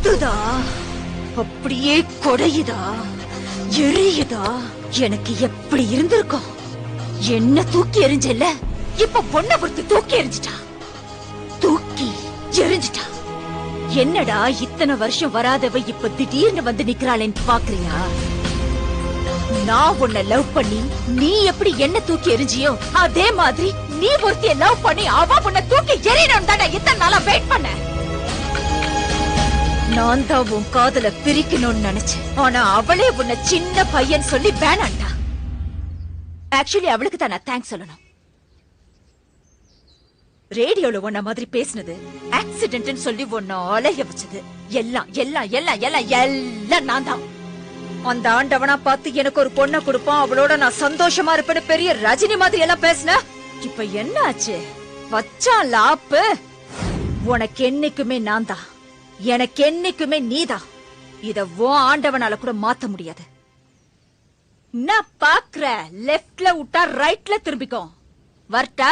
கத்துதா, அப்படியே கொடையுதா, எரியுதா. எனக்கு எப்படி இருந்திருக்கும்? என்ன தூக்கி எறிஞ்சல, இப்ப பொண்ணை பொறுத்து தூக்கி எறிஞ்சிட்டா, தூக்கி எறிஞ்சிட்டா. என்னடா இத்தனை வருஷம் வராதவ இப்ப திடீர்னு வந்து நிக்கிறாளேன்னு பாக்குறியா? நான் உன்னை லவ் பண்ணி நீ எப்படி என்ன தூக்கி எறிஞ்சியோ அதே மாதிரி நீ ஒருத்திய லவ் பண்ணி அவ உன்னை தூக்கி எறியணும் தானே இத்தனை நாளா வெயிட் பண்ண. நான் தான் உன் காதல பிரிக்கணும்னு நினைச்சேன். ஆனா அவளே உன்னை சின்ன பையன் சொல்லி வேணாண்டா. ஆக்சுவலி அவளுக்கு தான் நான் தேங்க்ஸ் சொல்லணும். ரேடியோல உன்ன மாதிரி பேசினது, ஆக்சிடென்ட் சொல்லி உன்ன அலைய வச்சது எல்லாம் எல்லாம் எல்லாம் எல்லாம் எல்லாம் நான் தான். அந்த ஆண்டவனா பார்த்து எனக்கு ஒரு பொண்ணை கொடுப்பான், அவளோட நான் சந்தோஷமா இருப்பேன்னு பெரிய ரஜினி மாதிரி எல்லாம் பேசின. இப்ப என்ன ஆச்சு? வச்சான் லாப்பு. உனக்கு என்னைக்குமே நான் தான், எனக்கு என்னைக்குமே நீதான். இத ஆண்டவனால கூட மாத்த முடியாது. நான் பாக்குற லெப்ட்ல விட்டா ரைட்ல திரும்பிக்கும். வரட்டா?